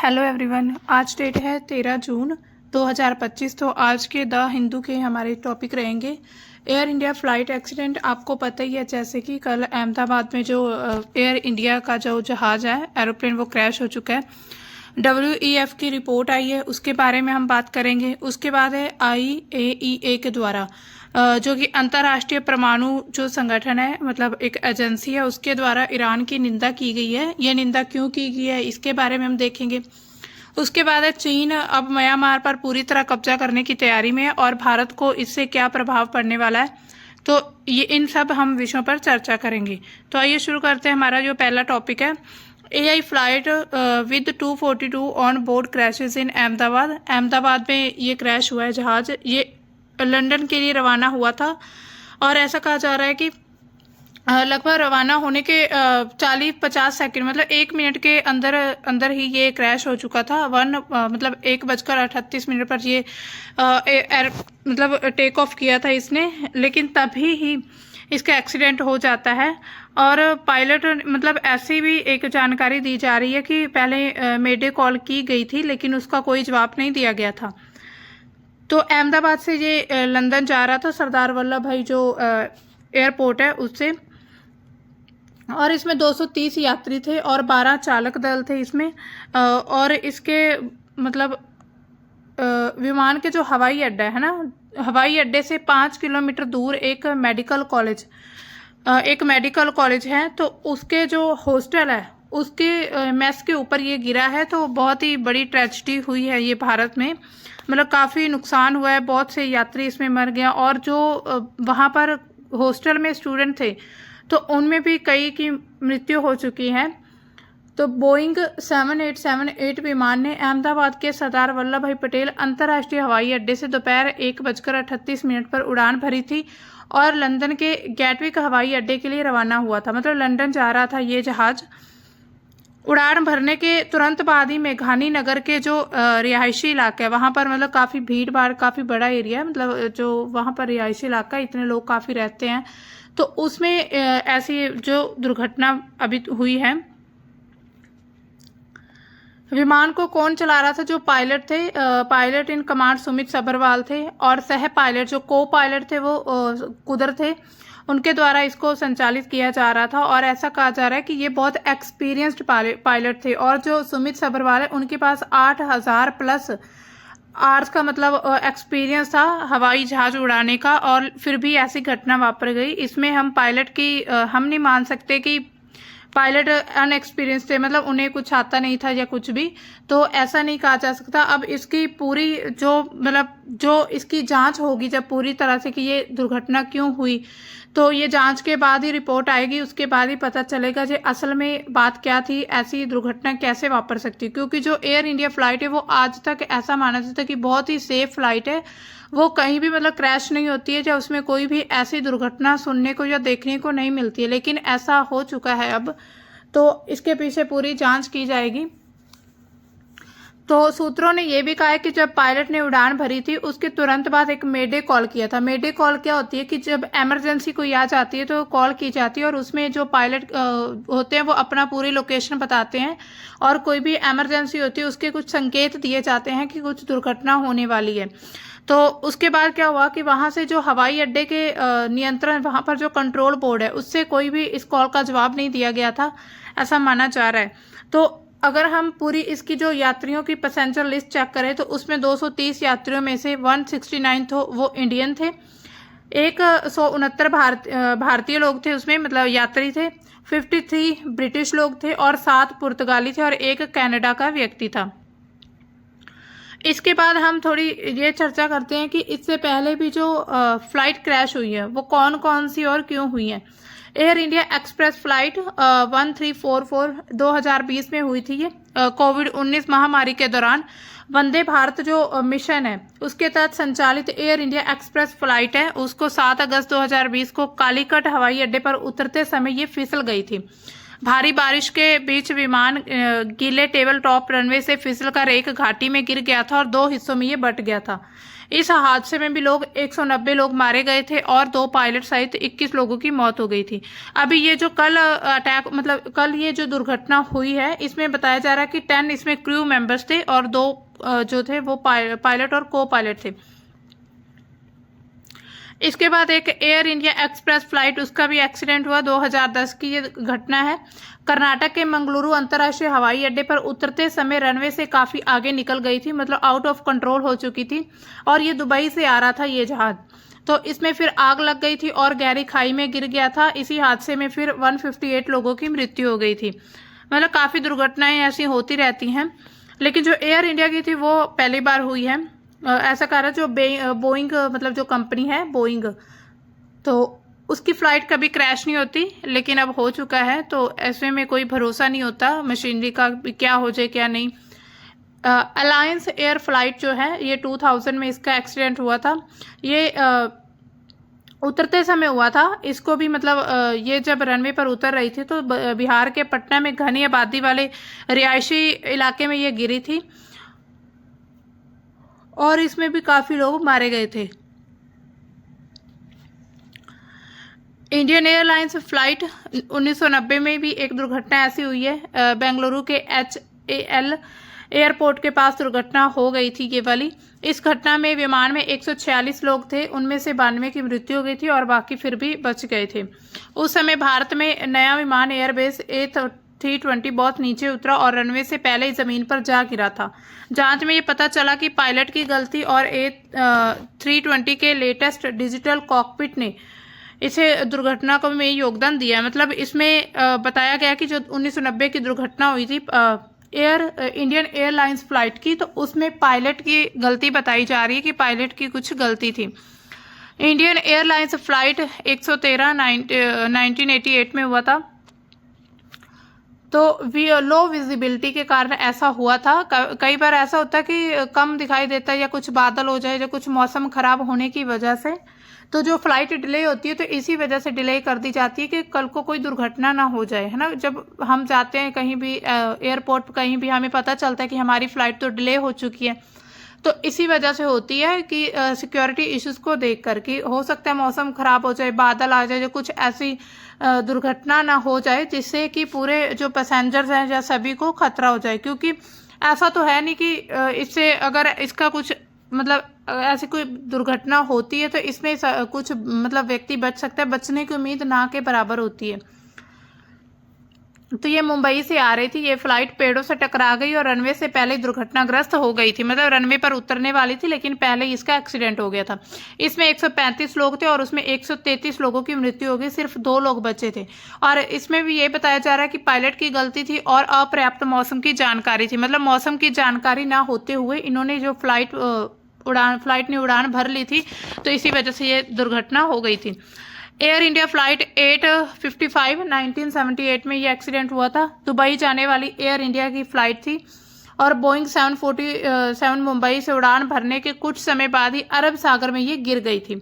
Hello everyone, आज date है 13 जून 2025। तो आज के द हिंदू के हमारे टॉपिक रहेंगे एयर इंडिया फ्लाइट एक्सीडेंट। आपको पता ही है जैसे कि कल अहमदाबाद में जो एयर इंडिया का जो जहाज़ है एरोप्लेन वो क्रैश हो चुका है। WEF की रिपोर्ट आई है, उसके बारे में हम बात करेंगे। उसके बाद है IAEA के द्वारा जो कि अंतर्राष्ट्रीय परमाणु जो संगठन है, मतलब एक एजेंसी है, उसके द्वारा ईरान की निंदा की गई है। ये निंदा क्यों की गई है इसके बारे में हम देखेंगे। उसके बाद है चीन अब म्यांमार पर पूरी तरह कब्जा करने की तैयारी में है और भारत को इससे क्या प्रभाव पड़ने वाला है, तो ये इन सब हम विषयों पर चर्चा करेंगे। तो आइए शुरू करते हैं। हमारा जो पहला टॉपिक है AI flight with 242 on board crashes in Ahmedabad. Ahmedabad में ये क्रैश हुआ है जहाज। ये लंदन के लिए रवाना हुआ था और ऐसा कहा जा रहा है कि लगभग रवाना होने के 40-50 सेकंड, मतलब 1 मिनट के अंदर अंदर ही ये क्रैश हो चुका था। मतलब 1:38 पर ये मतलब टेक ऑफ किया था इसने, लेकिन तभी ही इसका एक्सीडेंट हो जाता है। और पायलट, मतलब ऐसी भी एक जानकारी दी जा रही है कि पहले मेडे कॉल की गई थी लेकिन उसका कोई जवाब नहीं दिया गया था। तो अहमदाबाद से ये लंदन जा रहा था, सरदार वल्लभ भाई जो एयरपोर्ट है उससे, और इसमें 230 यात्री थे और 12 चालक दल थे इसमें। और इसके मतलब विमान के जो हवाई अड्डा है ना, हवाई अड्डे से 5 किलोमीटर दूर एक मेडिकल कॉलेज है, तो उसके जो हॉस्टल है उसके मेस के ऊपर ये गिरा है। तो बहुत ही बड़ी ट्रेजेडी हुई है ये भारत में, मतलब काफ़ी नुकसान हुआ है, बहुत से यात्री इसमें मर गया। और जो वहाँ पर हॉस्टल में स्टूडेंट थे तो उनमें भी कई की मृत्यु हो चुकी है। तो बोइंग 7878 विमान ने अहमदाबाद के सरदार वल्लभ भाई पटेल अंतर्राष्ट्रीय हवाई अड्डे से दोपहर 1:38 पर उड़ान भरी थी और लंदन के गैटविक हवाई अड्डे के लिए रवाना हुआ था। मतलब लंदन जा रहा था ये जहाज। उड़ान भरने के तुरंत बाद ही मेघानी नगर के जो रिहायशी इलाका है वहाँ पर, मतलब काफ़ी भीड़ भाड़, काफ़ी बड़ा एरिया है, मतलब जो वहाँ पर रिहायशी इलाका है, इतने लोग काफ़ी रहते हैं, तो उसमें ऐसी जो दुर्घटना अभी हुई है। विमान को कौन चला रहा था? जो पायलट थे, pilot in command Sumit Sabharwal थे और सह पायलट जो को पायलट थे वो कुदर थे, उनके द्वारा इसको संचालित किया जा रहा था। और ऐसा कहा जा रहा है कि ये बहुत एक्सपीरियंस्ड पायलट थे और जो सुमित सभरवाल है उनके पास 8000 प्लस आवर्स का मतलब एक्सपीरियंस था हवाई जहाज उड़ाने का, और फिर भी ऐसी घटना वापर गई। इसमें हम पायलट की हम नहीं मान सकते कि पायलट अनएक्सपीरियंस थे, मतलब उन्हें कुछ आता नहीं था या कुछ भी, तो ऐसा नहीं कहा जा सकता। अब इसकी पूरी जो इसकी जांच होगी जब पूरी तरह से कि ये दुर्घटना क्यों हुई, तो ये जांच के बाद ही रिपोर्ट आएगी, उसके बाद ही पता चलेगा कि असल में बात क्या थी, ऐसी दुर्घटना कैसे वापर सकती। क्योंकि जो एयर इंडिया फ्लाइट है वो आज तक ऐसा माना जाता है कि बहुत ही सेफ फ्लाइट है, वो कहीं भी मतलब क्रैश नहीं होती है, या उसमें कोई भी ऐसी दुर्घटना सुनने को या देखने को नहीं मिलती है। लेकिन ऐसा हो चुका है अब, तो इसके पीछे पूरी जांच की जाएगी। तो सूत्रों ने यह भी कहा है कि जब पायलट ने उड़ान भरी थी उसके तुरंत बाद एक मेडे कॉल किया था। मेडे कॉल क्या होती है कि जब इमरजेंसी कोई आ जाती है तो कॉल की जाती है और उसमें जो पायलट होते हैं वो अपना पूरी लोकेशन बताते हैं और कोई भी इमरजेंसी होती है उसके कुछ संकेत दिए जाते हैं कि कुछ दुर्घटना होने वाली है। तो उसके बाद क्या हुआ कि वहां से जो हवाई अड्डे के नियंत्रण, वहां पर जो कंट्रोल बोर्ड है, उससे कोई भी इस कॉल का जवाब नहीं दिया गया था, ऐसा माना जा रहा है। तो अगर हम पूरी इसकी जो यात्रियों की पैसेंजर लिस्ट चेक करें तो उसमें 230 यात्रियों में से 169 वो इंडियन थे, 169 भारतीय लोग थे उसमें, मतलब यात्री थे, 53 ब्रिटिश लोग थे और 7 पुर्तगाली थे और 1 कनाडा का व्यक्ति था। इसके बाद हम थोड़ी ये चर्चा करते हैं कि इससे पहले भी जो फ्लाइट क्रैश हुई है वो कौन कौन सी और क्यों हुई है। एयर इंडिया एक्सप्रेस फ्लाइट 1344 2020 में हुई थी। ये कोविड-19 महामारी के दौरान वंदे भारत जो मिशन है उसके तहत संचालित एयर इंडिया एक्सप्रेस फ्लाइट है, उसको 7 अगस्त 2020 को कालीकट हवाई अड्डे पर उतरते समय ये फिसल गई थी। भारी बारिश के बीच विमान गीले टेबल टॉप रनवे से फिसलकर एक घाटी में गिर गया था और 2 हिस्सों में ये बट गया था। इस हादसे में भी 190 लोग मारे गए थे और 2 पायलट सहित 21 लोगों की मौत हो गई थी। अभी ये जो कल अटैक मतलब कल ये जो दुर्घटना हुई है, इसमें बताया जा रहा है कि 10 इसमें क्रू मेंबर्स थे और 2 जो थे वो पायलट और को पायलट थे। इसके बाद एक एयर इंडिया एक्सप्रेस फ्लाइट, उसका भी एक्सीडेंट हुआ। 2010 की ये घटना है। कर्नाटक के मंगलुरु अंतर्राष्ट्रीय हवाई अड्डे पर उतरते समय रनवे से काफी आगे निकल गई थी, मतलब आउट ऑफ कंट्रोल हो चुकी थी और ये दुबई से आ रहा था ये जहाज। तो इसमें फिर आग लग गई थी और गहरी खाई में गिर गया था। इसी हादसे में फिर 158 लोगों की मृत्यु हो गई थी। मतलब काफी दुर्घटनाएं ऐसी होती रहती हैं, लेकिन जो एयर इंडिया की थी वो पहली बार हुई है। ऐसा कह रहा है जो बोइंग मतलब जो कंपनी है बोइंग, तो उसकी फ्लाइट कभी क्रैश नहीं होती, लेकिन अब हो चुका है तो ऐसे में कोई भरोसा नहीं होता मशीनरी का, क्या हो जाए क्या नहीं। अलायंस एयर फ्लाइट जो है ये 2000 में इसका एक्सीडेंट हुआ था। ये उतरते समय हुआ था। इसको भी मतलब ये जब रनवे पर उतर रही थी तो बिहार के पटना में घनी आबादी वाले रिहायशी इलाके में ये गिरी थी और इसमें भी काफी लोग मारे गए थे। इंडियन एयरलाइंस फ्लाइट 1990 में भी एक दुर्घटना ऐसी हुई है। बेंगलुरु के HAL एयरपोर्ट के पास दुर्घटना हो गई थी ये वाली। इस घटना में विमान में 146 लोग थे, उनमें से 92 की मृत्यु हो गई थी और बाकी फिर भी बच गए थे। उस समय भारत में नया विमान एयरबेस A320 बहुत नीचे उतरा और रनवे से पहले ही जमीन पर जा गिरा था। जांच में ये पता चला कि पायलट की गलती और A320 के लेटेस्ट डिजिटल कॉकपिट ने इसे दुर्घटना को में योगदान दिया है। मतलब इसमें बताया गया कि जो 1990 की दुर्घटना हुई थी इंडियन एयरलाइंस फ्लाइट की, तो उसमें पायलट की गलती बताई जा रही है कि पायलट की कुछ गलती थी। इंडियन एयरलाइंस फ्लाइट 113 1988 में हुआ था। तो लो विजिबिलिटी के कारण ऐसा हुआ था। कई बार ऐसा होता है कि कम दिखाई देता है या कुछ बादल हो जाए या कुछ मौसम खराब होने की वजह से, तो जो फ्लाइट डिले होती है तो इसी वजह से डिले कर दी जाती है कि कल को कोई दुर्घटना ना हो जाए, है ना। जब हम जाते हैं कहीं भी एयरपोर्ट पर, कहीं भी हमें पता चलता है कि हमारी फ्लाइट तो डिले हो चुकी है, तो इसी वजह से होती है कि सिक्योरिटी इश्यूज को देख कर कि हो सकता है मौसम खराब हो जाए, बादल आ जाए, जो कुछ ऐसी दुर्घटना ना हो जाए जिससे कि पूरे जो पैसेंजर्स हैं या सभी को खतरा हो जाए। क्योंकि ऐसा तो है नहीं कि इससे अगर इसका कुछ मतलब ऐसी कोई दुर्घटना होती है तो इसमें कुछ मतलब व्यक्ति बच सकता है, बचने की उम्मीद ना के बराबर होती है। तो ये मुंबई से आ रही थी, ये फ्लाइट पेड़ों से टकरा गई और रनवे से पहले दुर्घटनाग्रस्त हो गई थी। मतलब रनवे पर उतरने वाली थी लेकिन पहले इसका एक्सीडेंट हो गया था। इसमें 135 लोग थे और उसमें 133 लोगों की मृत्यु हो गई, सिर्फ 2 लोग बचे थे। और इसमें भी ये बताया जा रहा है कि पायलट की गलती थी और अपर्याप्त मौसम की जानकारी थी। मतलब मौसम की जानकारी ना होते हुए इन्होंने जो फ्लाइट ने उड़ान भर ली थी, तो इसी वजह से ये दुर्घटना हो गई थी। एयर इंडिया फ्लाइट 855 1978 में ये एक्सीडेंट हुआ था। दुबई जाने वाली एयर इंडिया की फ्लाइट थी और बोइंग 747 मुंबई से उड़ान भरने के कुछ समय बाद ही अरब सागर में ये गिर गई थी।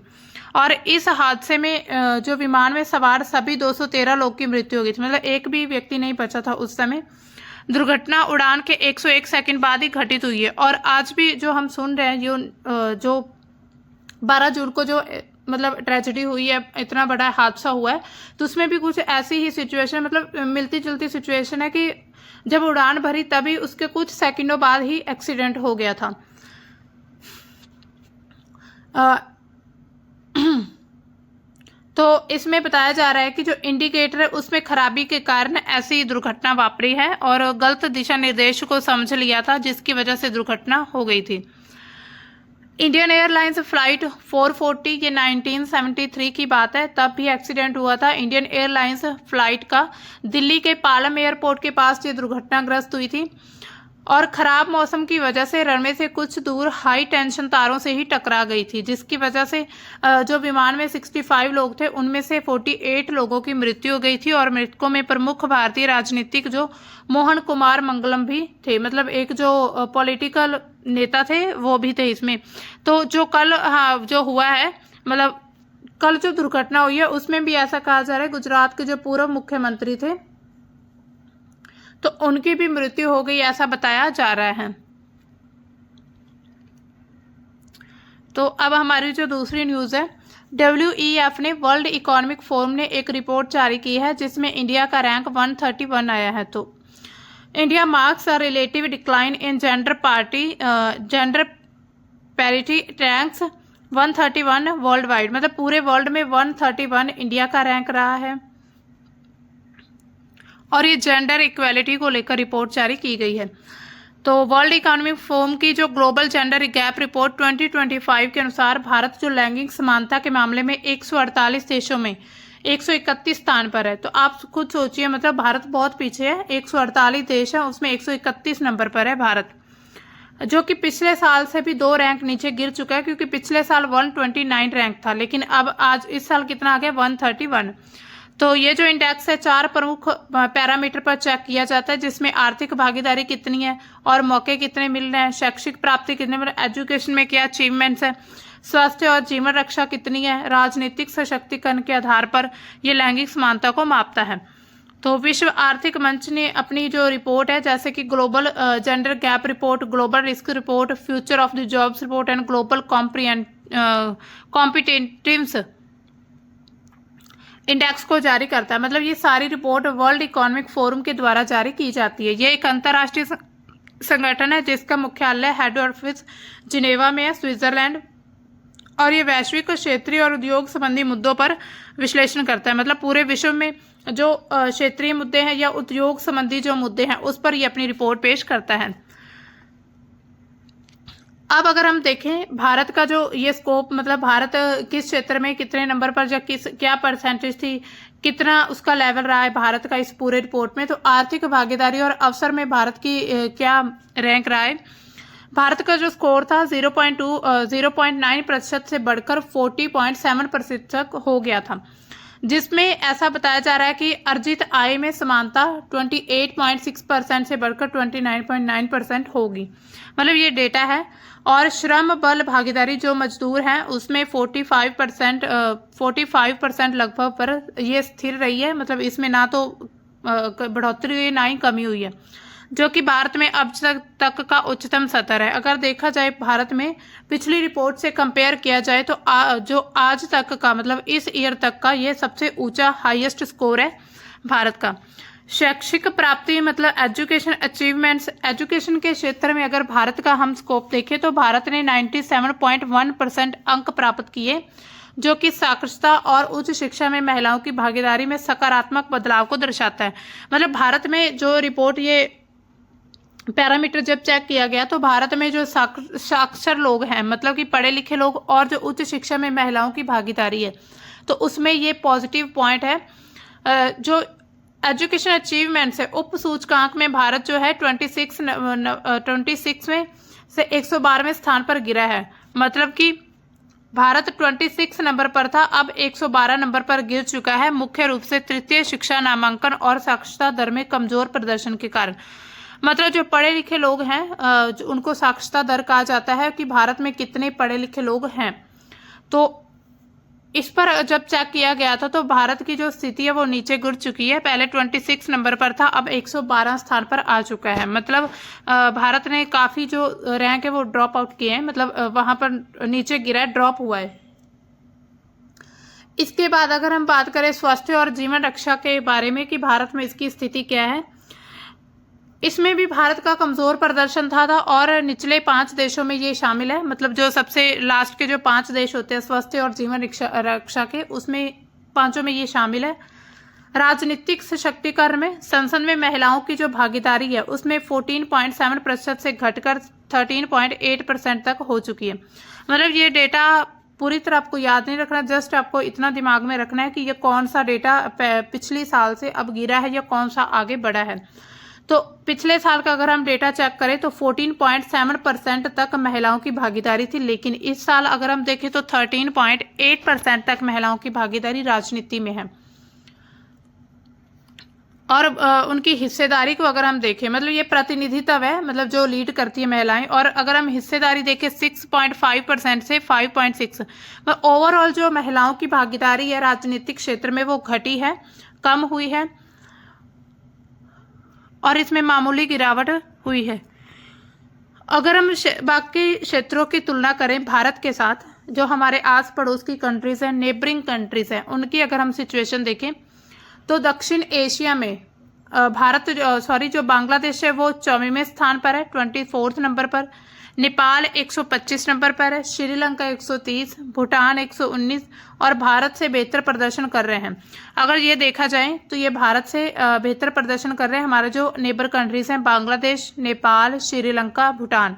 और इस हादसे में जो विमान में सवार सभी 213 लोग की मृत्यु हो गई थी। मतलब एक भी व्यक्ति नहीं बचा था उस समय। दुर्घटना उड़ान के 101 सेकंड बाद ही घटित हुई है और आज भी जो हम सुन रहे हैं, जो 12 जून को जो मतलब ट्रेजेडी हुई है, इतना बड़ा हादसा हुआ है, तो उसमें भी कुछ ऐसी ही सिचुएशन, मतलब मिलती जुलती सिचुएशन है कि जब उड़ान भरी तभी उसके कुछ सेकंडों बाद ही एक्सीडेंट हो गया था। तो इसमें बताया जा रहा है कि जो इंडिकेटर है उसमें खराबी के कारण ऐसी दुर्घटना वापरी है और गलत दिशा निर्देश को समझ लिया था, जिसकी वजह से दुर्घटना हो गई थी। इंडियन एयरलाइंस फ्लाइट 440 ये 1973 की बात है, तब भी एक्सीडेंट हुआ था। इंडियन एयरलाइंस फ्लाइट का दिल्ली के पालम एयरपोर्ट के पास ये दुर्घटनाग्रस्त हुई थी और खराब मौसम की वजह से रनवे से कुछ दूर हाई टेंशन तारों से ही टकरा गई थी, जिसकी वजह से जो विमान में 65 लोग थे उनमें से 48 लोगों की मृत्यु हो गई थी और मृतकों में प्रमुख भारतीय राजनीतिक जो मोहन कुमार मंगलम भी थे। मतलब एक जो पॉलिटिकल नेता थे वो भी थे इसमें। तो जो कल जो हुआ है, मतलब कल जो दुर्घटना हुई है उसमें भी ऐसा कहा जा रहा है गुजरात के जो पूर्व मुख्यमंत्री थे तो उनकी भी मृत्यु हो गई, ऐसा बताया जा रहा है। तो अब हमारी जो दूसरी न्यूज़ है, WEF ने वर्ल्ड इकोनॉमिक फोरम ने एक रिपोर्ट जारी की है जिसमें इंडिया का रैंक 131 आया है। तो India marks a relative decline in gender parity, ranks 131 world wide, मतलब पूरे वर्ल्ड में 131 इंडिया का रैंक रहा है। और ये जेंडर इक्वेलिटी को लेकर रिपोर्ट जारी की गई है। तो वर्ल्ड इकोनॉमिक फोरम की जो ग्लोबल जेंडर गैप रिपोर्ट 2025 के अनुसार भारत जो लैंगिक समानता के मामले में 148 देशों में 131 स्थान पर है। तो आप खुद सोचिए, मतलब भारत बहुत पीछे है, 148 देश है उसमें 131 नंबर पर है भारत, जो कि पिछले साल से भी 2 रैंक नीचे गिर चुका है, क्योंकि पिछले साल 129 रैंक था, लेकिन अब आज इस साल कितना आ गया, 131। तो ये जो इंडेक्स है 4 प्रमुख पैरामीटर पर चेक किया जाता है, जिसमें आर्थिक भागीदारी कितनी है और मौके कितने मिल रहे हैं, शैक्षिक प्राप्ति कितने मिल रहे हैं, एजुकेशन में क्या अचीवमेंट्स है, स्वास्थ्य और जीवन रक्षा कितनी है, राजनीतिक सशक्तिकरण के आधार पर यह लैंगिक समानता को मापता है। तो विश्व आर्थिक मंच ने अपनी जो रिपोर्ट है, जैसे कि global gender gap report, global risk report, future of the jobs report and global competitiveness index को जारी करता है। मतलब ये सारी रिपोर्ट वर्ल्ड इकोनॉमिक फोरम के द्वारा जारी की जाती है। ये एक अंतर्राष्ट्रीय संगठन है जिसका मुख्यालय हेड ऑफिस जिनेवा में है, स्विट्जरलैंड, और ये वैश्विक, क्षेत्रीय और उद्योग संबंधी मुद्दों पर विश्लेषण करता है। मतलब पूरे विश्व में जो क्षेत्रीय मुद्दे हैं या उद्योग संबंधी जो मुद्दे हैं उस पर ये अपनी रिपोर्ट पेश करता है। अब अगर हम देखें भारत का जो ये स्कोप, मतलब भारत किस क्षेत्र में कितने नंबर पर या क्या परसेंटेज थी, कितना उसका लेवल रहा है भारत का इस पूरे रिपोर्ट में, तो आर्थिक भागीदारी और अवसर में भारत की क्या रैंक रहा है। भारत का जो स्कोर था 0.9% से बढ़कर 40.7% तक हो गया था, जिसमें ऐसा बताया जा रहा है कि अर्जित आय में समानता 28.6% से बढ़कर 29.9% होगी। मतलब ये डेटा है। और श्रम बल भागीदारी जो मजदूर हैं उसमें 45% लगभग पर ये स्थिर रही है। मतलब इसमें ना तो बढ़ोतरी हुई ना ही कमी हुई है, जो कि भारत में अब तक का उच्चतम स्तर है। अगर देखा जाए भारत में पिछली रिपोर्ट से कंपेयर किया जाए तो जो आज तक का, मतलब इस ईयर तक का ये सबसे ऊंचा हाईएस्ट स्कोर है भारत का। शैक्षिक प्राप्ति, मतलब एजुकेशन अचीवमेंट्स, एजुकेशन के क्षेत्र में अगर भारत का हम स्कोप देखें तो भारत ने 97.1% अंक प्राप्त किए, जो कि साक्षरता और उच्च शिक्षा में महिलाओं की भागीदारी में सकारात्मक बदलाव को दर्शाता है। मतलब भारत में जो रिपोर्ट ये पैरामीटर जब चेक किया गया तो भारत में जो साक्षर लोग हैं, मतलब कि पढ़े लिखे लोग, और जो उच्च शिक्षा में महिलाओं की भागीदारी है, तो उसमें ये पॉजिटिव पॉइंट है। जो एजुकेशन अचीवमेंट्स है, उप सूचकांक में भारत जो है 26 में से 112वें स्थान पर गिरा है। मतलब कि भारत 26 नंबर पर था, अब 112 नंबर पर गिर चुका है, मुख्य रूप से तृतीय शिक्षा नामांकन और साक्षरता दर में कमजोर प्रदर्शन के कारण। मतलब जो पढ़े लिखे लोग हैं उनको साक्षरता दर कहा जाता है कि भारत में कितने पढ़े लिखे लोग हैं। तो इस पर जब चेक किया गया था तो भारत की जो स्थिति है वो नीचे गिर चुकी है। पहले 26 नंबर पर था, अब 112 स्थान पर आ चुका है। मतलब भारत ने काफी जो रैंक है वो ड्रॉप आउट किए हैं, मतलब वहां पर नीचे गिरा है, ड्रॉप हुआ है। इसके बाद अगर हम बात करें स्वास्थ्य और जीवन रक्षा के बारे में कि भारत में इसकी स्थिति क्या है, इसमें भी भारत का कमजोर प्रदर्शन था और निचले 5 देशों में ये शामिल है। मतलब जो सबसे लास्ट के जो 5 देश होते हैं स्वास्थ्य और जीवन रक्षा के, उसमें 5 में ये शामिल है। राजनीतिक सशक्तिकरण में संसद में महिलाओं की जो भागीदारी है उसमें 14.7% से घटकर 13.8% तक हो चुकी है। मतलब ये डेटा पूरी तरह आपको याद नहीं रखना, जस्ट आपको इतना दिमाग में रखना है कि ये कौन सा डेटा पिछली साल से अब गिरा है या कौन सा आगे बढ़ा है। तो पिछले साल का अगर हम डेटा चेक करें तो 14.7% तक महिलाओं की भागीदारी थी, लेकिन इस साल अगर हम देखें तो 13.8% तक महिलाओं की भागीदारी राजनीति में है। और उनकी हिस्सेदारी को अगर हम देखें, मतलब ये प्रतिनिधित्व है, मतलब जो लीड करती है महिलाएं, और अगर हम हिस्सेदारी देखें 6.5% से 5.6, ओवरऑल जो महिलाओं की भागीदारी है राजनीतिक क्षेत्र में वो घटी है, कम हुई है और इसमें मामूली गिरावट हुई है। अगर हम बाकी क्षेत्रों की तुलना करें भारत के साथ, जो हमारे आस पड़ोस की कंट्रीज हैं, नेबरिंग कंट्रीज हैं, उनकी अगर हम सिचुएशन देखें तो दक्षिण एशिया में जो बांग्लादेश है वो 24वें स्थान पर है, 24 नंबर पर। नेपाल 125 नंबर पर है, श्रीलंका 130, भूटान 119 और भारत से बेहतर प्रदर्शन कर रहे हैं। अगर ये देखा जाए तो ये भारत से बेहतर प्रदर्शन कर रहे हैं हमारे जो नेबर कंट्रीज हैं, बांग्लादेश, नेपाल, श्रीलंका, भूटान।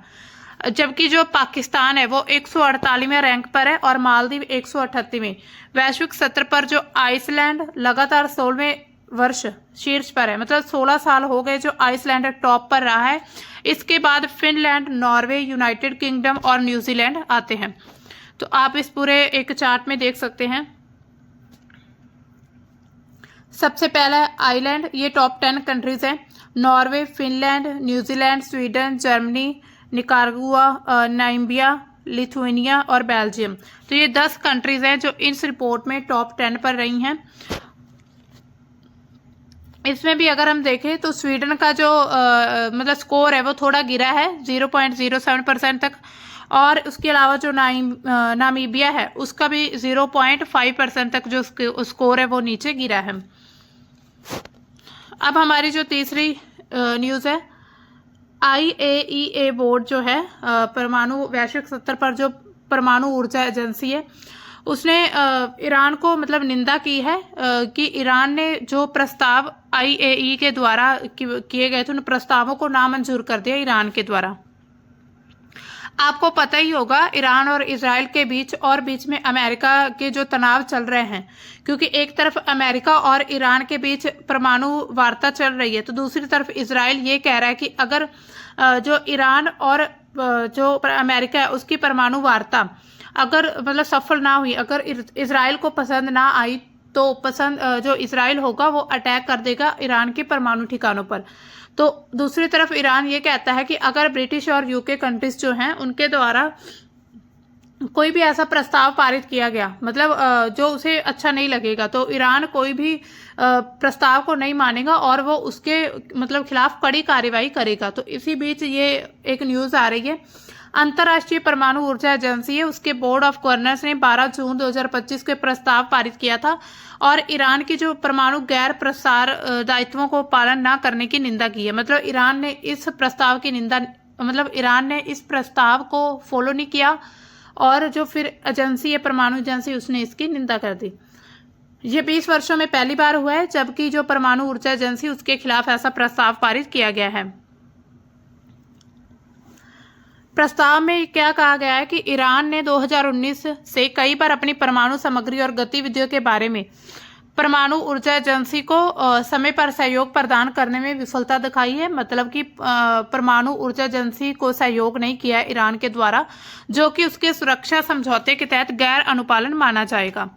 जबकि जो पाकिस्तान है वो 148वें रैंक पर है और मालदीव 138वें। वैश्विक स्तर पर जो आइसलैंड लगातार 16वें वर्ष शीर्ष पर है, मतलब 16 साल हो गए जो आइसलैंड टॉप पर रहा है। इसके बाद फिनलैंड, नॉर्वे, यूनाइटेड किंगडम और न्यूजीलैंड आते हैं। तो आप इस पूरे एक चार्ट में देख सकते हैं। सबसे पहला है आइलैंड, ये टॉप 10 कंट्रीज हैं। Norway, Finland, New Zealand, Sweden, Germany, Nicaragua, Namibia, Lithuania और बेल्जियम। तो ये 10 कंट्रीज हैं जो इस रिपोर्ट में टॉप 10 पर रही हैं। इसमें भी अगर हम देखें तो स्वीडन का जो मतलब स्कोर है वो थोड़ा गिरा है 0.07% तक, और उसके अलावा जो नामीबिया है उसका भी 0.5% तक जो स्कोर है वो नीचे गिरा है। अब हमारी जो तीसरी न्यूज़ है, IAEA बोर्ड जो है परमाणु वैश्विक स्तर पर जो परमाणु ऊर्जा एजेंसी है, उसने ईरान को मतलब निंदा की है कि ईरान ने जो प्रस्ताव IAEA के द्वारा किए गए थे उन प्रस्तावों को नामंजूर कर दिया ईरान के द्वारा। आपको पता ही होगा ईरान और इजराइल के बीच और बीच में अमेरिका के जो तनाव चल रहे हैं, क्योंकि एक तरफ अमेरिका और ईरान के बीच परमाणु वार्ता चल रही है तो दूसरी तरफ इजराइल ये कह रहा है कि अगर जो ईरान और जो अमेरिका है उसकी परमाणु वार्ता अगर मतलब सफल ना हुई, अगर इजराइल को पसंद ना आई तो जो इजराइल होगा वो अटैक कर देगा ईरान के परमाणु ठिकानों पर। तो दूसरी तरफ ईरान ये कहता है कि अगर ब्रिटिश और UK कंट्रीज जो हैं उनके द्वारा कोई भी ऐसा प्रस्ताव पारित किया गया, मतलब जो उसे अच्छा नहीं लगेगा, तो ईरान कोई भी प्रस्ताव को नहीं मानेगा और वो उसके मतलब खिलाफ कड़ी कार्रवाई करेगा। तो इसी बीच ये एक न्यूज़ आ रही है, अंतर्राष्ट्रीय परमाणु ऊर्जा एजेंसी है उसके बोर्ड ऑफ गवर्नर्स ने 12 जून 2025 के प्रस्ताव पारित किया था और ईरान की जो परमाणु गैर प्रसार दायित्वों को पालन न करने की निंदा की है। मतलब ईरान ने इस प्रस्ताव की निंदा, मतलब ईरान ने इस प्रस्ताव को फॉलो नहीं किया और जो फिर एजेंसी है परमाणु एजेंसी उसने इसकी निंदा कर दी। ये 20 वर्षों में पहली बार हुआ है जबकि जो परमाणु ऊर्जा एजेंसी उसके खिलाफ ऐसा प्रस्ताव पारित किया गया है। प्रस्ताव में क्या कहा गया है कि ईरान ने 2019 से कई बार अपनी परमाणु सामग्री और गतिविधियों के बारे में परमाणु ऊर्जा एजेंसी को समय पर सहयोग प्रदान करने में विफलता दिखाई है। मतलब कि परमाणु ऊर्जा एजेंसी को सहयोग नहीं किया है ईरान के द्वारा, जो कि उसके सुरक्षा समझौते के तहत गैर अनुपालन माना जाएगा।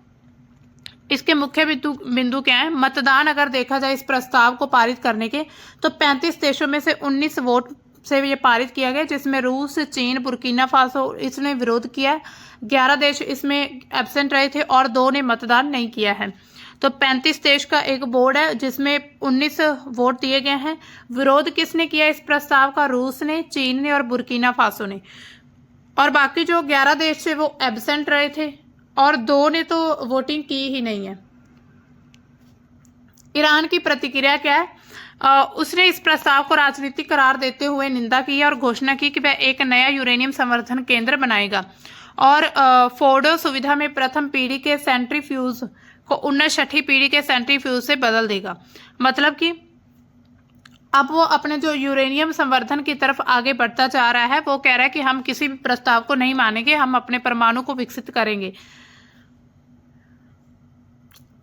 इसके मुख्य बिंदु क्या है? मतदान अगर देखा जाए इस प्रस्ताव को पारित करने के तो 35 देशों में से 19 वोट से ये पारित किया गया, जिसमें रूस, चीन, बुर्किना फासो इसने विरोध किया। 11 देश इसमें एब्सेंट रहे थे और 2 ने मतदान नहीं किया है। तो 35 देश का एक बोर्ड है जिसमें 19 वोट दिए गए हैं। विरोध किसने किया इस प्रस्ताव का? रूस ने, चीन ने और बुर्किना फासो ने। और बाकी जो 11 देश थे वो एब्सेंट रहे थे और 2 ने तो वोटिंग की ही नहीं है। ईरान की प्रतिक्रिया क्या है? उसने इस प्रस्ताव को राजनीतिक करार देते हुए निंदा की और घोषणा की कि वह एक नया यूरेनियम संवर्धन केंद्र बनाएगा और फोर्डो सुविधा में प्रथम पीढ़ी के सेंट्रीफ्यूज को 19वीं पीढ़ी के सेंट्रीफ्यूज से बदल देगा। मतलब कि अब वो अपने जो यूरेनियम संवर्धन की तरफ आगे बढ़ता जा रहा है। वो कह रहा है कि हम किसी भी प्रस्ताव को नहीं मानेंगे, हम अपने परमाणु को विकसित करेंगे।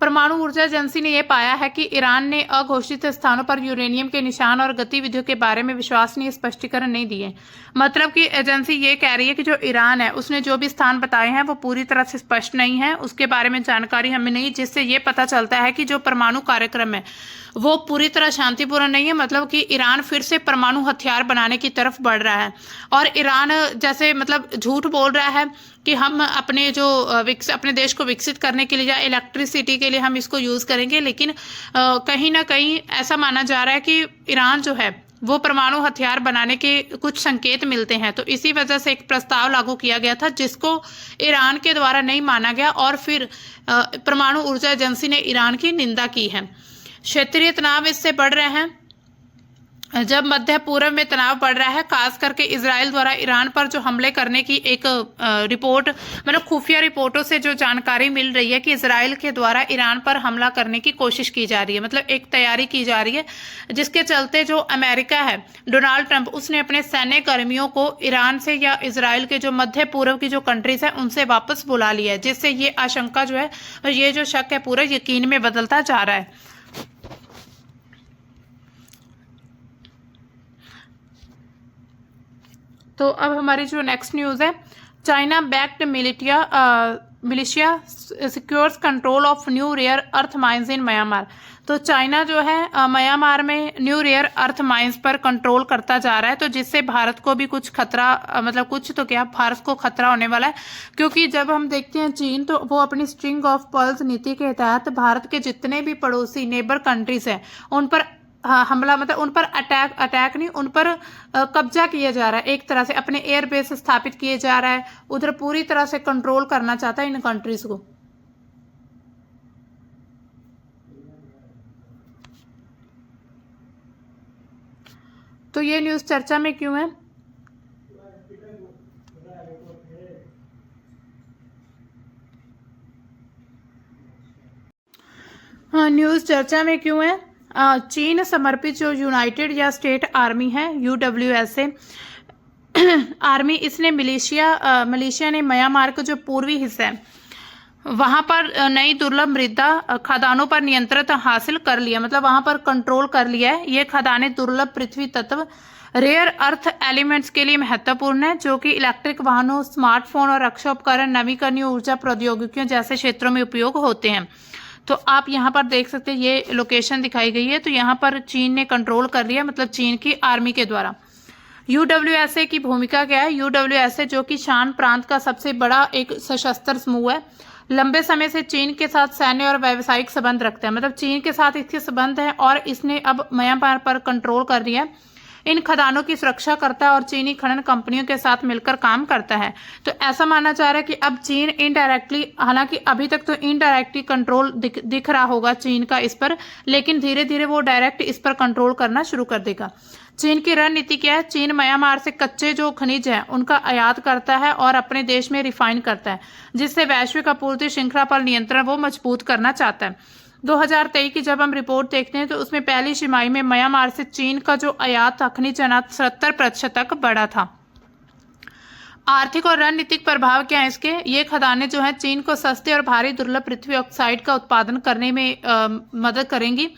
परमाणु ऊर्जा एजेंसी ने यह पाया है कि ईरान ने अघोषित स्थानों पर यूरेनियम के निशान और गतिविधियों के बारे में विश्वसनीय स्पष्टीकरण नहीं दिए। मतलब कि एजेंसी ये कह रही है कि जो ईरान है उसने जो भी स्थान बताए हैं वो पूरी तरह से स्पष्ट नहीं है, उसके बारे में जानकारी हमें नहीं, जिससे ये पता चलता है कि जो परमाणु कार्यक्रम है वो पूरी तरह शांतिपूर्ण नहीं है। मतलब कि ईरान फिर से परमाणु हथियार बनाने की तरफ बढ़ रहा है और ईरान जैसे मतलब झूठ बोल रहा है कि हम अपने जो अपने देश को विकसित करने के लिए या इलेक्ट्रिसिटी के लिए हम इसको यूज़ करेंगे, लेकिन कहीं ना कहीं ऐसा माना जा रहा है कि ईरान जो है वो परमाणु हथियार बनाने के कुछ संकेत मिलते हैं। तो इसी वजह से एक प्रस्ताव लागू किया गया था जिसको ईरान के द्वारा नहीं माना गया और फिर परमाणु ऊर्जा एजेंसी ने ईरान की निंदा की है। क्षेत्रीय तनाव इससे बढ़ रहे हैं जब मध्य पूर्व में तनाव बढ़ रहा है, खास करके इजराइल द्वारा ईरान पर जो हमले करने की एक रिपोर्ट, मतलब खुफिया रिपोर्टों से जो जानकारी मिल रही है कि इजराइल के द्वारा ईरान पर हमला करने की कोशिश की जा रही है, मतलब एक तैयारी की जा रही है, जिसके चलते जो अमेरिका है, डोनाल्ड ट्रंप, उसने अपने सैन्य कर्मियों को ईरान से या इजराइल के जो मध्य पूर्व की जो कंट्रीज है उनसे वापस बुला लिया है, जिससे ये आशंका जो है, ये जो शक है पूरा यकीन में बदलता जा रहा है। तो अब हमारी जो नेक्स्ट न्यूज़ है, China backed militia secures control of new rare earth mines in Myanmar. तो चाइना जो है म्यांमार में न्यू रेयर अर्थ माइंस पर कंट्रोल करता जा रहा है, तो जिससे भारत को भी कुछ खतरा, मतलब कुछ तो क्या, भारत को खतरा होने वाला है। क्योंकि जब हम देखते हैं चीन, तो वो अपनी स्ट्रिंग ऑफ पर्ल्स नीति के तहत भारत के जितने भी पड़ोसी नेबर कंट्रीज हैं उन पर हमला, मतलब उन पर अटैक नहीं, उन पर कब्जा किया जा रहा है, एक तरह से अपने एयर बेस स्थापित किए जा रहा है, उधर पूरी तरह से कंट्रोल करना चाहता है इन कंट्रीज को। तो ये न्यूज़ चर्चा में क्यों है? हाँ, न्यूज़ चर्चा में क्यों है? चीन समर्पित जो यूनाइटेड या स्टेट आर्मी है, UWSA आर्मी, इसने मलेशिया ने म्यांमार का जो पूर्वी हिस्सा है वहां पर नई दुर्लभ मृदा खदानों पर नियंत्रण हासिल कर लिया, मतलब वहां पर कंट्रोल कर लिया है। ये खदानें दुर्लभ पृथ्वी तत्व रेयर अर्थ एलिमेंट्स के लिए महत्वपूर्ण है, जो कि इलेक्ट्रिक वाहनों, स्मार्टफोन और रक्षा उपकरण, नवीकरणीय ऊर्जा प्रौद्योगिकियों जैसे क्षेत्रों में उपयोग होते हैं। तो आप यहाँ पर देख सकते हैं, ये लोकेशन दिखाई गई है। तो यहाँ पर चीन ने कंट्रोल कर लिया, मतलब चीन की आर्मी के द्वारा। UWSA की भूमिका क्या है? UWSA जो कि शान प्रांत का सबसे बड़ा एक सशस्त्र समूह है, लंबे समय से चीन के साथ सैन्य और व्यावसायिक संबंध रखता है, मतलब चीन के साथ इसके संबंध है और इसने अब म्यांमार पर कंट्रोल कर लिया है। इन खदानों की सुरक्षा करता है और चीनी खनन कंपनियों के साथ मिलकर काम करता है। तो ऐसा माना जा रहा है कि अब चीन इनडायरेक्टली, हालांकि अभी तक तो इनडायरेक्टली कंट्रोल दिख रहा होगा चीन का इस पर, लेकिन धीरे धीरे वो डायरेक्ट इस पर कंट्रोल करना शुरू कर देगा। चीन की रणनीति क्या है? चीन म्यांमार से कच्चे जो खनिज हैं उनका आयात करता है और अपने देश में रिफाइन करता है, जिससे वैश्विक आपूर्ति श्रृंखला पर नियंत्रण वो मजबूत करना चाहता है। 2023 की जब हम रिपोर्ट देखते हैं तो उसमें पहली तिमाही में म्यांमार से चीन का जो आयात था खनिज अनाज 70% तक बढ़ा था। आर्थिक और रणनीतिक प्रभाव क्या है इसके? ये खदानें जो हैं चीन को सस्ते और भारी दुर्लभ पृथ्वी ऑक्साइड का उत्पादन करने में मदद करेंगी,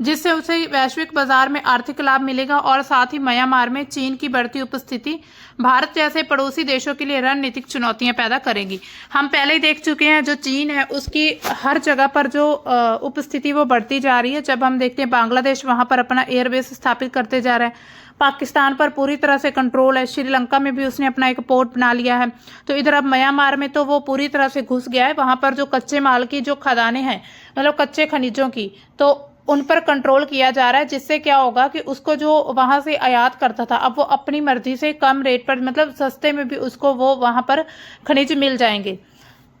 जिससे उसे वैश्विक बाजार में आर्थिक लाभ मिलेगा और साथ ही म्यांमार में चीन की बढ़ती उपस्थिति भारत जैसे पड़ोसी देशों के लिए रणनीतिक चुनौतियां पैदा करेगी। हम पहले ही देख चुके हैं जो चीन है उसकी हर जगह पर जो उपस्थिति वो बढ़ती जा रही है। जब हम देखते हैं बांग्लादेश वहां पर अपना एयरबेस स्थापित करते जा रहा है, पाकिस्तान पर पूरी तरह से कंट्रोल है, श्रीलंका में भी उसने अपना एक पोर्ट बना लिया है, तो इधर अब म्यांमार में तो वो पूरी तरह से घुस गया है। वहां पर जो कच्चे माल की जो खदानें हैं, मतलब कच्चे खनिजों की, तो उन पर कंट्रोल किया जा रहा है, जिससे क्या होगा कि उसको जो वहां से आयात करता था अब वो अपनी मर्जी से कम रेट पर, मतलब सस्ते में भी उसको वो वहां पर खनिज मिल जाएंगे।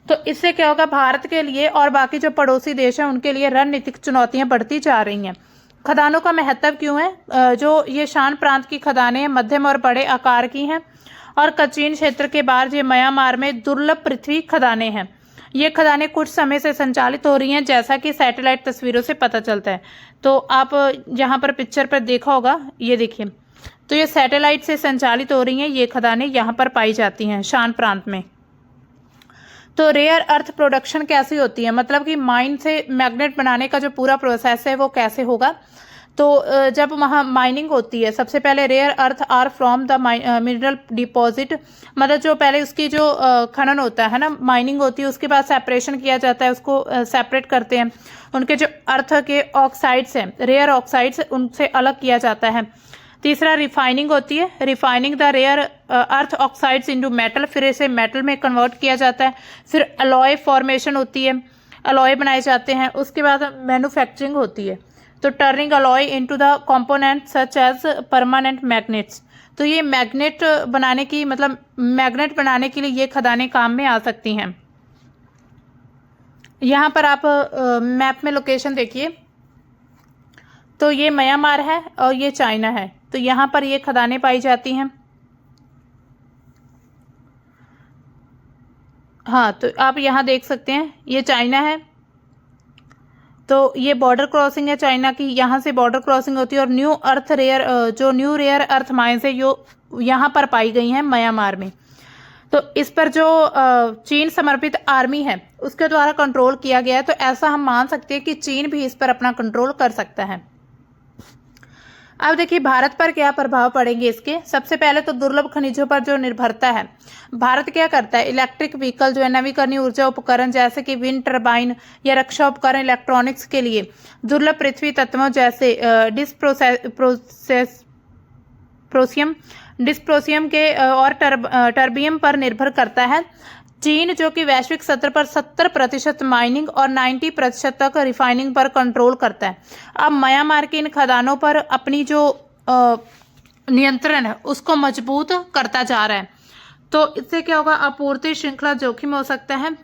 तो इससे क्या होगा, भारत के लिए और बाकी जो पड़ोसी देश हैं उनके लिए रणनीतिक चुनौतियां बढ़ती जा रही हैं। खदानों का महत्व क्यों है? जो ये शान प्रांत की खदानें मध्यम और बड़े आकार की हैं और कचीन क्षेत्र के बाहर ये म्यांमार में दुर्लभ पृथ्वी खदानें हैं। ये खदानें कुछ समय से संचालित हो रही हैं, जैसा कि सैटेलाइट तस्वीरों से पता चलता है। तो आप यहाँ पर पिक्चर पर देखा होगा, ये देखिए, तो ये सैटेलाइट से संचालित हो रही हैं, ये खदानें यहाँ पर पाई जाती हैं शान प्रांत में। तो रेयर अर्थ प्रोडक्शन कैसी होती है, मतलब कि माइन से मैग्नेट बनाने का जो पूरा प्रोसेस है वो कैसे होगा? तो जब वहाँ माइनिंग होती है, सबसे पहले rare earth are from the mineral deposit, मतलब जो पहले उसकी जो खनन होता है ना, माइनिंग होती है, उसके बाद सेपरेशन किया जाता है, उसको सेपरेट करते हैं, उनके जो अर्थ के ऑक्साइड्स हैं, रेयर ऑक्साइड्स, उनसे अलग किया जाता है। तीसरा रिफाइनिंग होती है, refining the rare earth oxides into metal, फिर इसे मेटल में कन्वर्ट किया जाता है। फिर अलॉय फॉर्मेशन होती है, अलॉय बनाए जाते हैं। उसके बाद मैन्युफैक्चरिंग होती है। तो turning alloy into the component such as permanent magnets. तो ये मैग्नेट बनाने की मतलब मैग्नेट बनाने के लिए ये खदानें काम में आ सकती हैं। यहाँ पर आप मैप में लोकेशन देखिए, तो ये म्यांमार है और ये चाइना है, तो यहाँ पर ये खदानें पाई जाती हैं। हाँ, तो आप यहाँ देख सकते हैं ये चाइना है, तो ये बॉर्डर क्रॉसिंग है चाइना की, यहाँ से बॉर्डर क्रॉसिंग होती है। और न्यू रेयर अर्थ माइंस है जो यहाँ पर पाई गई हैं म्यांमार में। तो इस पर जो चीन समर्पित आर्मी है उसके द्वारा कंट्रोल किया गया है, तो ऐसा हम मान सकते हैं कि चीन भी इस पर अपना कंट्रोल कर सकता है। अब देखिए भारत पर क्या प्रभाव पड़ेंगे इसके। सबसे पहले तो दुर्लभ खनिजों पर जो निर्भरता है, भारत क्या करता है, इलेक्ट्रिक व्हीकल जो है, नवीकरणीय ऊर्जा उपकरण जैसे कि विंड टर्बाइन या रक्षा उपकरण, इलेक्ट्रॉनिक्स के लिए दुर्लभ पृथ्वी तत्वों जैसे डिस्प्रोसियम के और टर्बियम पर निर्भर करता है। चीन जो कि वैश्विक स्तर पर 70% माइनिंग और 90% तक रिफाइनिंग पर कंट्रोल करता है। अब म्यांमार के इन खदानों पर अपनी जो नियंत्रण है उसको मजबूत करता जा रहा है। तो इससे क्या होगा, आपूर्ति श्रृंखला जोखिम हो सकता है।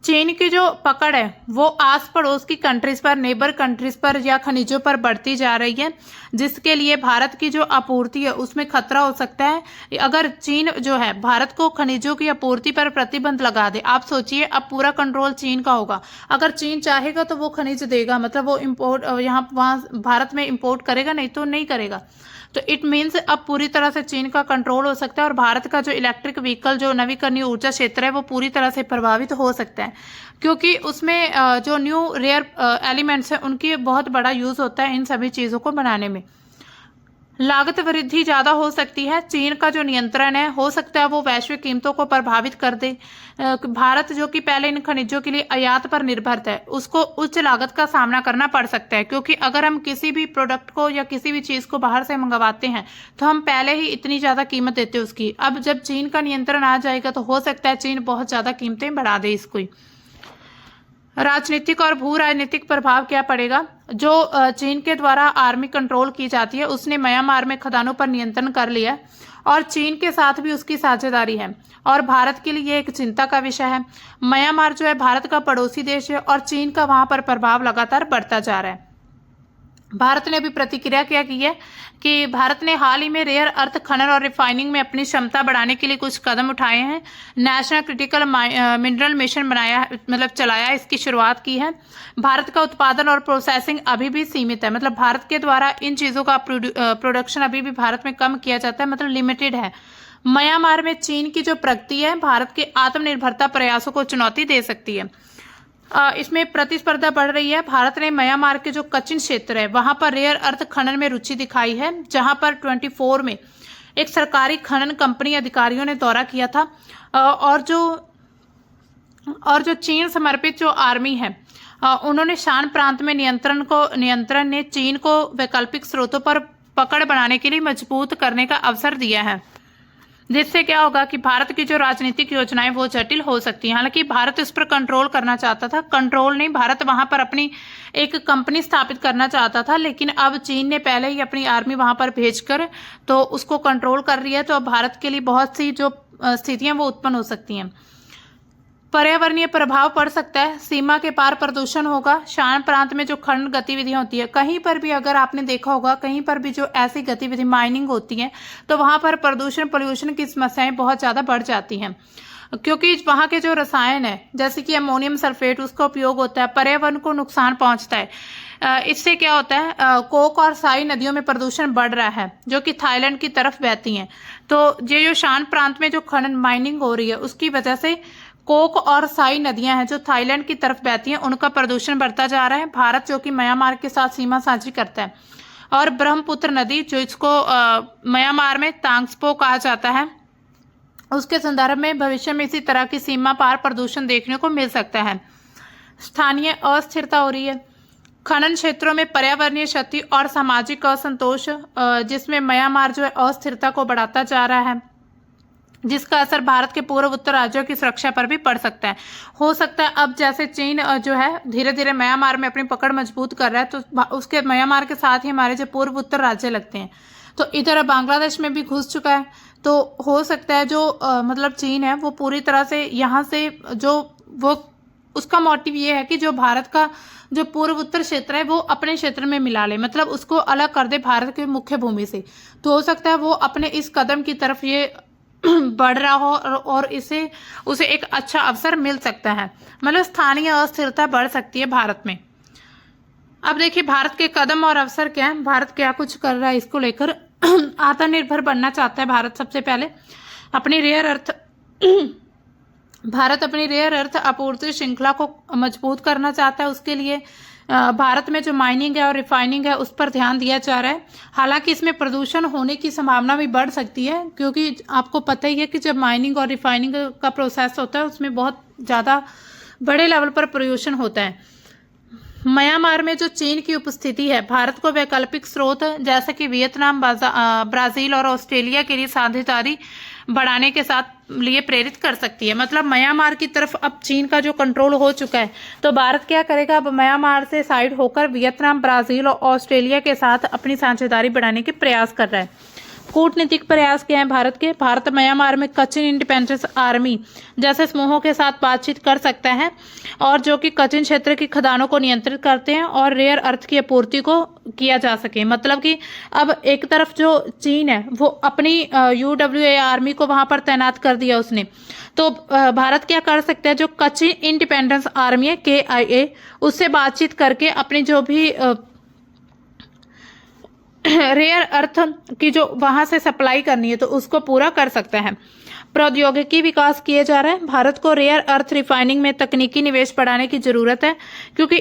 चीन की जो पकड़ है वो आस पड़ोस की कंट्रीज पर, नेबर कंट्रीज पर या खनिजों पर बढ़ती जा रही है, जिसके लिए भारत की जो आपूर्ति है उसमें खतरा हो सकता है। अगर चीन जो है भारत को खनिजों की आपूर्ति पर प्रतिबंध लगा दे, आप सोचिए अब पूरा कंट्रोल चीन का होगा। अगर चीन चाहेगा तो वो खनिज देगा, मतलब वो इम्पोर्ट वहां भारत में इम्पोर्ट करेगा, नहीं तो नहीं करेगा। तो इट मीन्स अब पूरी तरह से चीन का कंट्रोल हो सकता है और भारत का जो इलेक्ट्रिक व्हीकल जो नवीकरणीय ऊर्जा क्षेत्र है वो पूरी तरह से प्रभावित हो सकता है, क्योंकि उसमें जो न्यू रेयर एलिमेंट्स हैं उनकी बहुत बड़ा यूज होता है इन सभी चीज़ों को बनाने में। लागत वृद्धि ज्यादा हो सकती है। चीन का जो नियंत्रण है हो सकता है वो वैश्विक कीमतों को प्रभावित कर दे। भारत जो कि पहले इन खनिजों के लिए आयात पर निर्भर है उसको उच्च लागत का सामना करना पड़ सकता है, क्योंकि अगर हम किसी भी प्रोडक्ट को या किसी भी चीज को बाहर से मंगवाते हैं तो हम पहले ही इतनी ज्यादा कीमत देते हैं उसकी। अब जब चीन का नियंत्रण आ जाएगा तो हो सकता है चीन बहुत ज्यादा कीमतें बढ़ा दे इसको। राजनीतिक और भू राजनीतिक प्रभाव क्या पड़ेगा। जो चीन के द्वारा आर्मी कंट्रोल की जाती है उसने म्यांमार में खदानों पर नियंत्रण कर लिया और चीन के साथ भी उसकी साझेदारी है और भारत के लिए एक चिंता का विषय है। म्यांमार जो है भारत का पड़ोसी देश है और चीन का वहां पर प्रभाव लगातार बढ़ता जा रहा है। भारत ने अभी प्रतिक्रिया क्या की है कि भारत ने हाल ही में रेयर अर्थ खनन और रिफाइनिंग में अपनी क्षमता बढ़ाने के लिए कुछ कदम उठाए हैं। नेशनल क्रिटिकल मिनरल मिशन बनाया, मतलब चलाया, इसकी शुरुआत की है। भारत का उत्पादन और प्रोसेसिंग अभी भी सीमित है, मतलब भारत के द्वारा इन चीज़ों का प्रोडक्शन अभी भी भारत में कम किया जाता है, मतलब लिमिटेड है। म्यांमार में चीन की जो प्रगति है भारत के आत्मनिर्भरता प्रयासों को चुनौती दे सकती है। इसमें प्रतिस्पर्धा बढ़ रही है। भारत ने म्यांमार के जो कचिन क्षेत्र है वहां पर रेयर अर्थ खनन में रुचि दिखाई है, जहां पर 24 में एक सरकारी खनन कंपनी अधिकारियों ने दौरा किया था और जो चीन समर्पित जो आर्मी है उन्होंने शान प्रांत में नियंत्रण ने चीन को वैकल्पिक स्रोतों पर पकड़ बनाने के लिए मजबूत करने का अवसर दिया है, जिससे क्या होगा कि भारत की जो राजनीतिक योजनाएं वो जटिल हो सकती हैं। हालांकि भारत इस पर कंट्रोल करना चाहता था, कंट्रोल नहीं, भारत वहां पर अपनी एक कंपनी स्थापित करना चाहता था, लेकिन अब चीन ने पहले ही अपनी आर्मी वहां पर भेजकर तो उसको कंट्रोल कर रही है। तो अब भारत के लिए बहुत सी जो स्थितियां वो उत्पन्न हो सकती हैं। पर्यावरणीय प्रभाव पड़ सकता है, सीमा के पार प्रदूषण होगा। शान प्रांत में जो खनन गतिविधियां होती है, कहीं पर भी अगर आपने देखा होगा, कहीं पर भी जो ऐसी गतिविधि माइनिंग होती है तो वहां पर पोल्यूशन की समस्याएं बहुत ज्यादा बढ़ जाती हैं, क्योंकि वहां के जो रसायन है जैसे कि अमोनियम सल्फेट उसका उपयोग होता है, पर्यावरण को नुकसान पहुंचता है। इससे क्या होता है, कोक और साई नदियों में प्रदूषण बढ़ रहा है जो कि थाईलैंड की तरफ बहती हैं। तो ये जो शान प्रांत में जो खनन माइनिंग हो रही है उसकी वजह से कोक और साई नदियां हैं जो थाईलैंड की तरफ बहती हैं, उनका प्रदूषण बढ़ता जा रहा है। भारत जो कि म्यांमार के साथ सीमा साझी करता है, और ब्रह्मपुत्र नदी जो इसको म्यांमार में तांग्सपो कहा जाता है, उसके संदर्भ में भविष्य में इसी तरह की सीमा पार प्रदूषण देखने को मिल सकता है। स्थानीय अस्थिरता हो रही है, खनन क्षेत्रों में पर्यावरणीय क्षति और सामाजिक असंतोष, जिसमें म्यांमार जो है अस्थिरता को बढ़ाता जा रहा है। जिसका असर भारत के पूर्व उत्तर राज्यों की सुरक्षा पर भी पड़ सकता है। हो सकता है अब जैसे चीन जो है धीरे धीरे म्यांमार में अपनी पकड़ मजबूत कर रहा है, तो उसके म्यांमार के साथ ही हमारे जो पूर्व उत्तर राज्य लगते हैं, तो इधर बांग्लादेश में भी घुस चुका है। तो हो सकता है जो मतलब चीन है वो पूरी तरह से यहाँ से जो वो उसका मोटिव ये है कि जो भारत का जो पूर्व उत्तर क्षेत्र है वो अपने क्षेत्र में मिला ले, मतलब उसको अलग कर दे भारत के मुख्य भूमि से। तो हो सकता है वो अपने इस कदम की तरफ ये बढ़ रहा हो और उसे एक अच्छा अवसर मिल सकता है, मतलब स्थानीय अस्थिरता बढ़ सकती है भारत में। अब देखिए भारत के कदम और अवसर क्या है, भारत क्या कुछ कर रहा है इसको लेकर। आत्मनिर्भर बनना चाहता है भारत। सबसे पहले अपनी रेयर अर्थ भारत अपनी रेयर अर्थ आपूर्ति श्रृंखला को मजबूत करना चाहता है। उसके लिए भारत में जो माइनिंग है और रिफाइनिंग है उस पर ध्यान दिया जा रहा है। हालांकि इसमें प्रदूषण होने की संभावना भी बढ़ सकती है, क्योंकि आपको पता ही है कि जब माइनिंग और रिफाइनिंग का प्रोसेस होता है उसमें बहुत ज़्यादा बड़े लेवल पर प्रदूषण होता है। म्यांमार में जो चीन की उपस्थिति है भारत को वैकल्पिक स्रोत जैसे कि वियतनाम, ब्राजील और ऑस्ट्रेलिया के लिए साझेदारी बढ़ाने के साथ लिए प्रेरित कर सकती है। मतलब म्यांमार की तरफ अब चीन का जो कंट्रोल हो चुका है, तो भारत क्या करेगा, अब म्यांमार से साइड होकर वियतनाम, ब्राजील और ऑस्ट्रेलिया के साथ अपनी साझेदारी बढ़ाने के प्रयास कर रहा है। कूटनीतिक प्रयास क्या है भारत के, भारत म्यांमार में कचिन इंडिपेंडेंस आर्मी जैसे समूहों के साथ बातचीत कर सकता है, और जो कि कचिन क्षेत्र की खदानों को नियंत्रित करते हैं और रेयर अर्थ की आपूर्ति को किया जा सके। मतलब कि अब एक तरफ जो चीन है वो अपनी UWA आर्मी को वहां पर तैनात कर दिया उसने, तो भारत क्या कर सकता है, जो कचिन इंडिपेंडेंस आर्मी है KIA उससे बातचीत करके अपनी जो भी रेयर अर्थ की जो वहां से सप्लाई करनी है तो उसको पूरा कर सकता है। प्रौद्योगिकी विकास किए जा रहा है। भारत को रेयर अर्थ रिफाइनिंग में तकनीकी निवेश बढ़ाने की जरूरत है, क्योंकि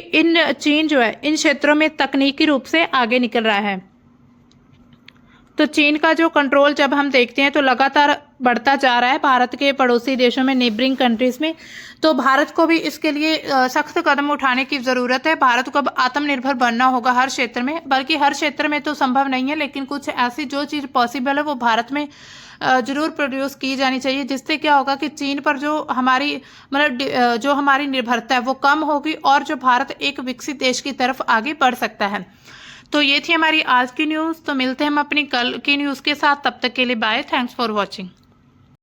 चीन जो है इन क्षेत्रों में तकनीकी रूप से आगे निकल रहा है। तो चीन का जो कंट्रोल जब हम देखते हैं तो लगातार बढ़ता जा रहा है भारत के पड़ोसी देशों में, नेबरिंग कंट्रीज में। तो भारत को भी इसके लिए सख्त कदम उठाने की जरूरत है। भारत को अब आत्मनिर्भर बनना होगा हर क्षेत्र में, बल्कि हर क्षेत्र में तो संभव नहीं है, लेकिन कुछ ऐसी जो चीज पॉसिबल है वो भारत में जरूर प्रोड्यूस की जानी चाहिए, जिससे क्या होगा कि चीन पर जो हमारी मतलब जो हमारी निर्भरता है वो कम होगी और जो भारत एक विकसित देश की तरफ आगे बढ़ सकता है। तो ये थी हमारी आज की न्यूज़। तो मिलते हैं हम अपनी कल की न्यूज़ के साथ, तब तक के लिए बाय, थैंक्स फॉर वॉचिंग।